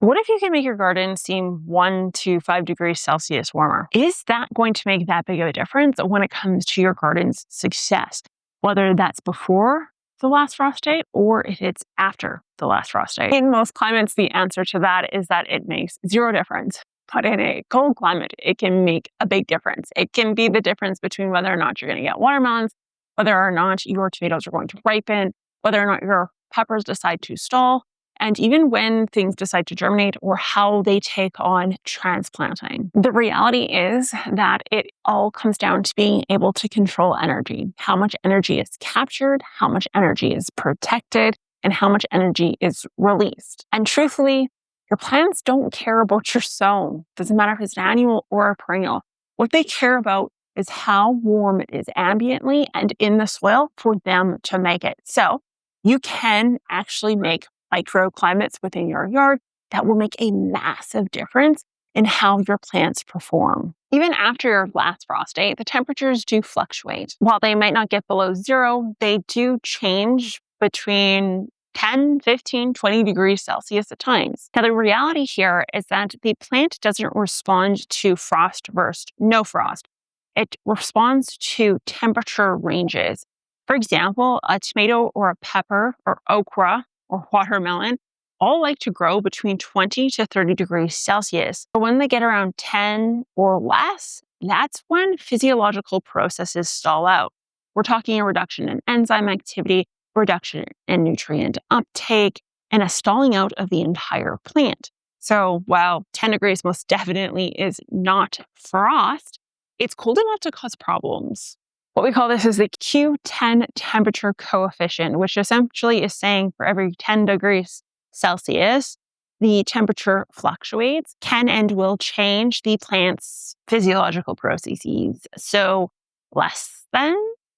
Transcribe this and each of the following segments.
What if you can make your garden seem 1 to 5 degrees Celsius warmer? Is that going to make that big of a difference when it comes to your garden's success? Whether that's before the last frost date or if it's after the last frost date. In most climates, the answer to that is that it makes zero difference. But in a cold climate, it can make a big difference. It can be the difference between whether or not you're going to get watermelons, whether or not your tomatoes are going to ripen, whether or not your peppers decide to stall, and even when things decide to germinate or how they take on transplanting. The reality is that it all comes down to being able to control energy, how much energy is captured, how much energy is protected, and how much energy is released. And truthfully, your plants don't care about your zone. Doesn't matter if it's an annual or a perennial. What they care about is how warm it is ambiently and in the soil for them to make it. So you can actually make microclimates within your yard that will make a massive difference in how your plants perform. Even after your last frost date, the temperatures do fluctuate. While they might not get below zero, they do change between 10, 15, 20 degrees Celsius at times. Now, the reality here is that the plant doesn't respond to frost versus no frost. It responds to temperature ranges. For example, a tomato or a pepper or okra or watermelon all like to grow between 20 to 30 degrees Celsius. But when they get around 10 or less, that's when physiological processes stall out. We're talking a reduction in enzyme activity, reduction in nutrient uptake, and a stalling out of the entire plant. So while 10 degrees most definitely is not frost, it's cold enough to cause problems. What we call this is the Q10 temperature coefficient, which essentially is saying for every 10 degrees Celsius, the temperature fluctuates, can and will change the plant's physiological processes. So less than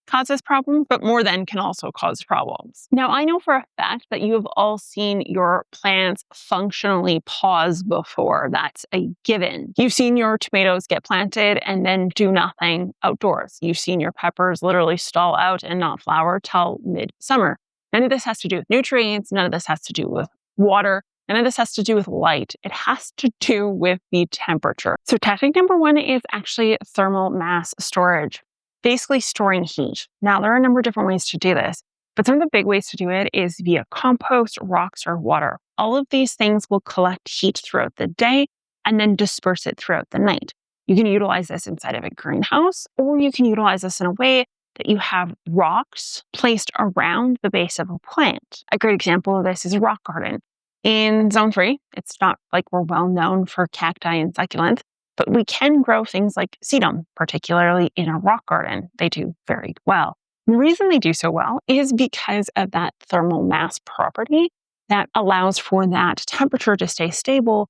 causes problems, but more than can also cause problems. Now, I know for a fact that you have all seen your plants functionally pause before. That's a given. You've seen your tomatoes get planted and then do nothing outdoors. You've seen your peppers literally stall out and not flower till mid-summer. None of this has to do with nutrients. None of this has to do with water. None of this has to do with light. It has to do with the temperature. So tactic number 1 is actually thermal mass storage. Basically storing heat. Now, there are a number of different ways to do this, but some of the big ways to do it is via compost, rocks, or water. All of these things will collect heat throughout the day and then disperse it throughout the night. You can utilize this inside of a greenhouse, or you can utilize this in a way that you have rocks placed around the base of a plant. A great example of this is a rock garden. In Zone 3, it's not like we're well known for cacti and succulents, but we can grow things like sedum, particularly in a rock garden. They do very well. And the reason they do so well is because of that thermal mass property that allows for that temperature to stay stable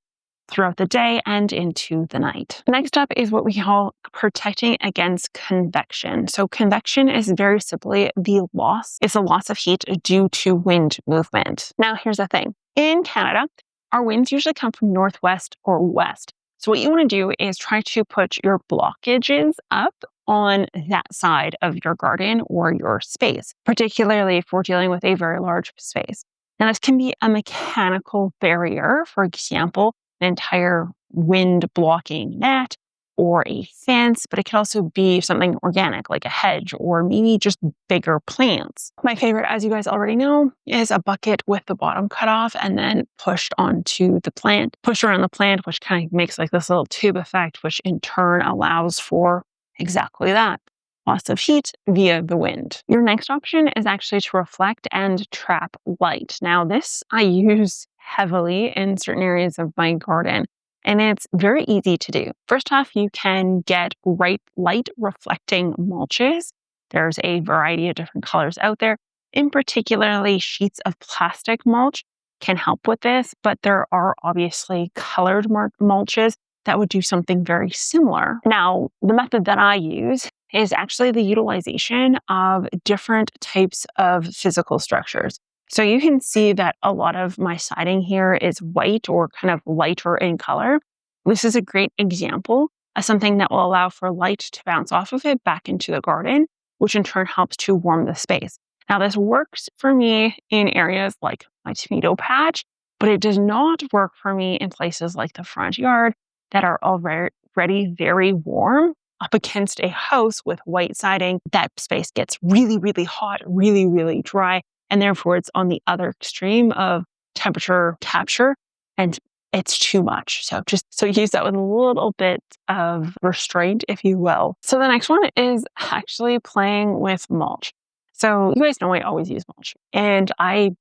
throughout the day and into the night. Next up is what we call protecting against convection. So convection is very simply the loss. It's a loss of heat due to wind movement. Now, here's the thing. In Canada, our winds usually come from northwest or west. So what you want to do is try to put your blockages up on that side of your garden or your space, particularly if we're dealing with a very large space. Now, this can be a mechanical barrier, for example, an entire wind blocking net or a fence, but it can also be something organic like a hedge or maybe just bigger plants. My favorite, as you guys already know, is a bucket with the bottom cut off and then pushed onto the plant, pushed around the plant, which kind of makes like this little tube effect, which in turn allows for exactly that. Loss of heat via the wind. Your next option is actually to reflect and trap light. Now, this I use heavily in certain areas of my garden, and it's very easy to do. First off, you can get bright light reflecting mulches. There's a variety of different colors out there. In particularly, sheets of plastic mulch can help with this, but there are obviously colored mulches that would do something very similar. Now, the method that I use is actually the utilization of different types of physical structures. So you can see that a lot of my siding here is white or kind of lighter in color. This is a great example of something that will allow for light to bounce off of it back into the garden, which in turn helps to warm the space. Now, this works for me in areas like my tomato patch, but it does not work for me in places like the front yard that are already very warm. Up against a house with white siding, that space gets really, really hot, really, really dry, and therefore it's on the other extreme of temperature capture, and it's too much. So use that with a little bit of restraint, if you will. So the next one is actually playing with mulch. So you guys know I always use mulch, and I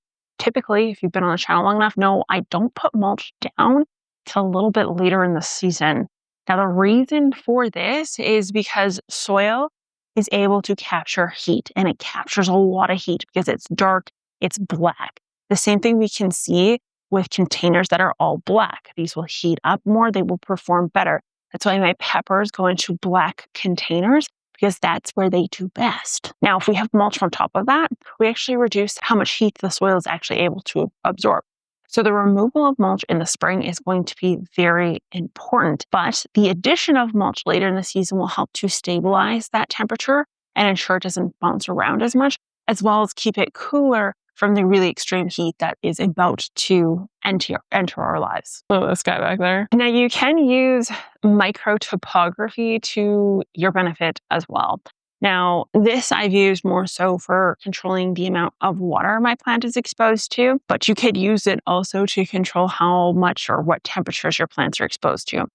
typically, if you've been on the channel long enough, know I don't put mulch down till a little bit later in the season. Now, the reason for this is because soil is able to capture heat, and it captures a lot of heat because it's dark, it's black. The same thing we can see with containers that are all black. These will heat up more, they will perform better. That's why my peppers go into black containers, because that's where they do best. Now, if we have mulch on top of that, we actually reduce how much heat the soil is actually able to absorb. So the removal of mulch in the spring is going to be very important, but the addition of mulch later in the season will help to stabilize that temperature and ensure it doesn't bounce around as much, as well as keep it cooler from the really extreme heat that is about to enter our lives. Oh, this guy back there. Now, you can use micro topography to your benefit as well. Now, this I've used more so for controlling the amount of water my plant is exposed to, but you could use it also to control how much or what temperatures your plants are exposed to.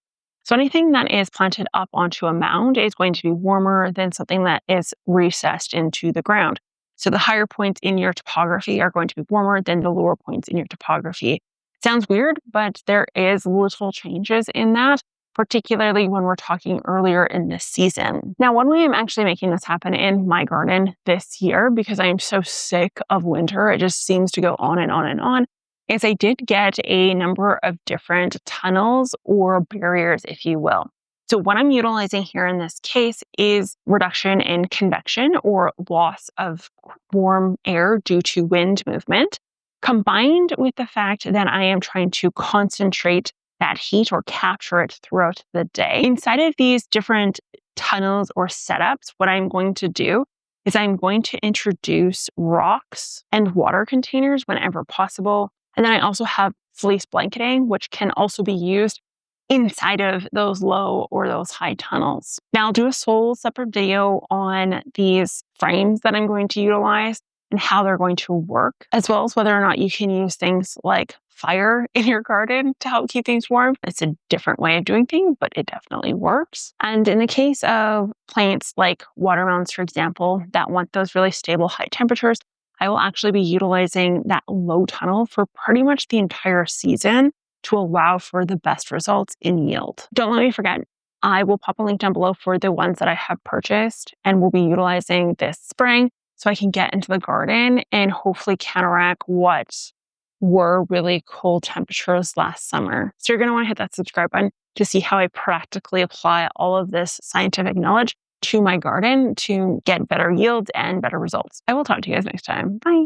So anything that is planted up onto a mound is going to be warmer than something that is recessed into the ground. So the higher points in your topography are going to be warmer than the lower points in your topography. Sounds weird, but there is little changes in that, particularly when we're talking earlier in this season. Now, one way I'm actually making this happen in my garden this year, because I am so sick of winter, it just seems to go on and on and on, is I did get a number of different tunnels or barriers, if you will. So what I'm utilizing here in this case is reduction in convection, or loss of warm air due to wind movement, combined with the fact that I am trying to concentrate that heat or capture it throughout the day. Inside of these different tunnels or setups, what I'm going to do is I'm going to introduce rocks and water containers whenever possible. And then I also have fleece blanketing, which can also be used inside of those low or those high tunnels. Now, I'll do a whole separate video on these frames that I'm going to utilize and how they're going to work, as well as whether or not you can use things like fire in your garden to help keep things warm. It's a different way of doing things, but it definitely works. And in the case of plants like watermelons, for example, that want those really stable high temperatures, I will actually be utilizing that low tunnel for pretty much the entire season to allow for the best results in yield. Don't let me forget, I will pop a link down below for the ones that I have purchased and will be utilizing this spring so I can get into the garden and hopefully counteract what were really cold temperatures last summer. So you're going to want to hit that subscribe button to see how I practically apply all of this scientific knowledge to my garden to get better yields and better results. I will talk to you guys next time. Bye.